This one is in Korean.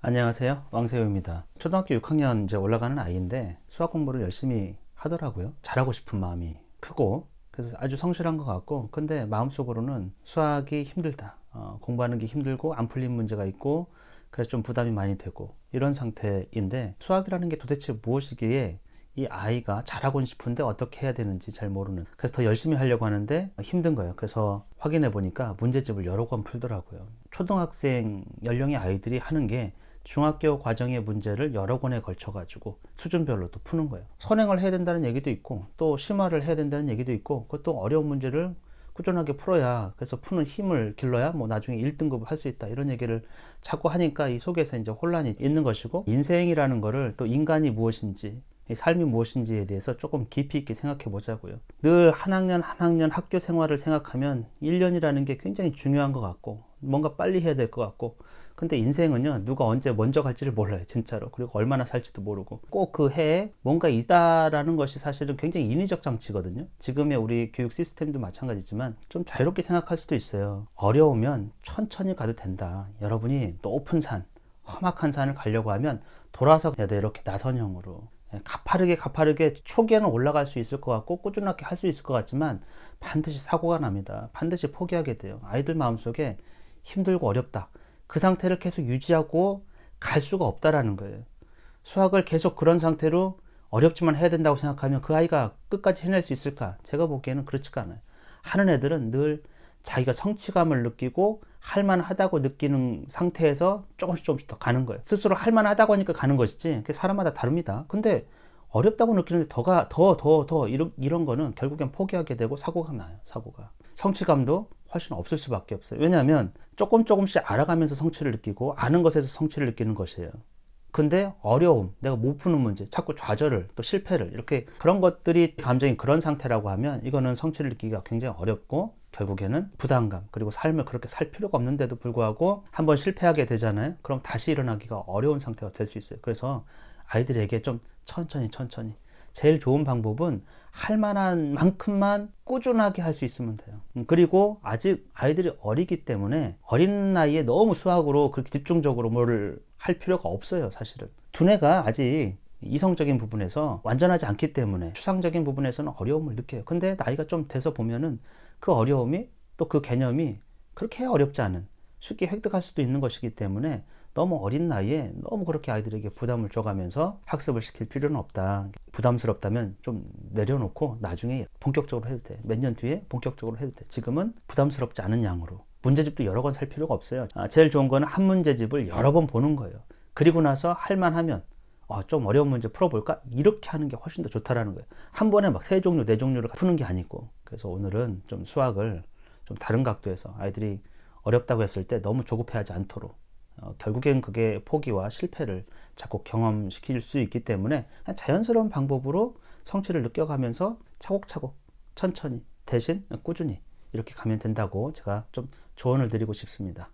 안녕하세요. 왕세호입니다. 초등학교 6학년 이제 올라가는 아이인데 수학 공부를 열심히 하더라고요. 잘하고 싶은 마음이 크고 그래서 아주 성실한 것 같고, 근데 마음속으로는 수학이 힘들다. 공부하는 게 힘들고 안 풀린 문제가 있고 그래서 좀 부담이 많이 되고 이런 상태인데, 수학이라는 게 도대체 무엇이기에 이 아이가 잘하고는 싶은데 어떻게 해야 되는지 잘 모르는, 그래서 더 열심히 하려고 하는데 힘든 거예요. 그래서 확인해 보니까 문제집을 여러 권 풀더라고요. 초등학생 연령의 아이들이 하는 게 중학교 과정의 문제를 여러 권에 걸쳐 가지고 수준별로 또 푸는 거예요. 선행을 해야 된다는 얘기도 있고 또 심화를 해야 된다는 얘기도 있고, 그것도 어려운 문제를 꾸준하게 풀어야, 그래서 푸는 힘을 길러야 뭐 나중에 1등급을 할 수 있다, 이런 얘기를 자꾸 하니까 이 속에서 이제 혼란이 있는 것이고, 인생이라는 거를 또 인간이 무엇인지, 이 삶이 무엇인지에 대해서 조금 깊이 있게 생각해 보자고요. 늘 한 학년 한 학년 학교 생활을 생각하면 1년이라는 게 굉장히 중요한 것 같고 뭔가 빨리 해야 될 것 같고, 근데 인생은요, 누가 언제 먼저 갈지를 몰라요, 진짜로. 그리고 얼마나 살지도 모르고 꼭 그 해에 뭔가 있다라는 것이 사실은 굉장히 인위적 장치거든요. 지금의 우리 교육 시스템도 마찬가지지만 좀 자유롭게 생각할 수도 있어요. 어려우면 천천히 가도 된다. 여러분이 높은 산, 험악한 산을 가려고 하면 돌아서 가야 돼, 이렇게 나선형으로. 가파르게 초기에는 올라갈 수 있을 것 같고 꾸준하게 할 수 있을 것 같지만 반드시 사고가 납니다. 반드시 포기하게 돼요. 아이들 마음속에 힘들고 어렵다, 그 상태를 계속 유지하고 갈 수가 없다라는 거예요. 수학을 계속 그런 상태로 어렵지만 해야 된다고 생각하면 그 아이가 끝까지 해낼 수 있을까? 제가 보기에는 그렇지가 않아요. 하는 애들은 늘 자기가 성취감을 느끼고 할만하다고 느끼는 상태에서 조금씩 더 가는 거예요. 스스로 할만하다고 하니까 가는 것이지, 그게 사람마다 다릅니다. 근데 어렵다고 느끼는데 이런 거는 결국엔 포기하게 되고 사고가 나요. 사고가. 성취감도 훨씬 없을 수밖에 없어요. 왜냐하면 조금씩 알아가면서 성취를 느끼고 아는 것에서 성취를 느끼는 것이에요. 근데 어려움, 내가 못 푸는 문제, 자꾸 좌절을, 또 실패를, 이렇게 그런 것들이 감정이 그런 상태라고 하면 이거는 성취를 느끼기가 굉장히 어렵고 결국에는 부담감, 그리고 삶을 그렇게 살 필요가 없는데도 불구하고 한번 실패하게 되잖아요. 그럼 다시 일어나기가 어려운 상태가 될 수 있어요. 그래서 아이들에게 좀 천천히 제일 좋은 방법은 할 만한 만큼만 꾸준하게 할 수 있으면 돼요. 그리고 아직 아이들이 어리기 때문에 어린 나이에 너무 수학으로 그렇게 집중적으로 뭐를 할 필요가 없어요. 사실은 두뇌가 아직 이성적인 부분에서 완전하지 않기 때문에 추상적인 부분에서는 어려움을 느껴요. 근데 나이가 좀 돼서 보면은 그 어려움이, 또 그 개념이 그렇게 어렵지 않은, 쉽게 획득할 수도 있는 것이기 때문에 너무 어린 나이에 너무 그렇게 아이들에게 부담을 줘가면서 학습을 시킬 필요는 없다. 부담스럽다면 좀 내려놓고 나중에 본격적으로 해도 돼. 몇 년 뒤에 본격적으로 해도 돼. 지금은 부담스럽지 않은 양으로. 문제집도 여러 권 살 필요가 없어요. 제일 좋은 거는 한 문제집을 여러 번 보는 거예요. 그리고 나서 할만하면 좀 어려운 문제 풀어볼까? 이렇게 하는 게 훨씬 더 좋다라는 거예요. 한 번에 막 세 종류, 네 종류를 푸는 게 아니고. 그래서 오늘은 좀 수학을 좀 다른 각도에서 아이들이 어렵다고 했을 때 너무 조급해하지 않도록, 결국엔 그게 포기와 실패를 자꾸 경험시킬 수 있기 때문에 자연스러운 방법으로 성취를 느껴가면서 차곡차곡 천천히, 대신 꾸준히 이렇게 가면 된다고 제가 좀 조언을 드리고 싶습니다.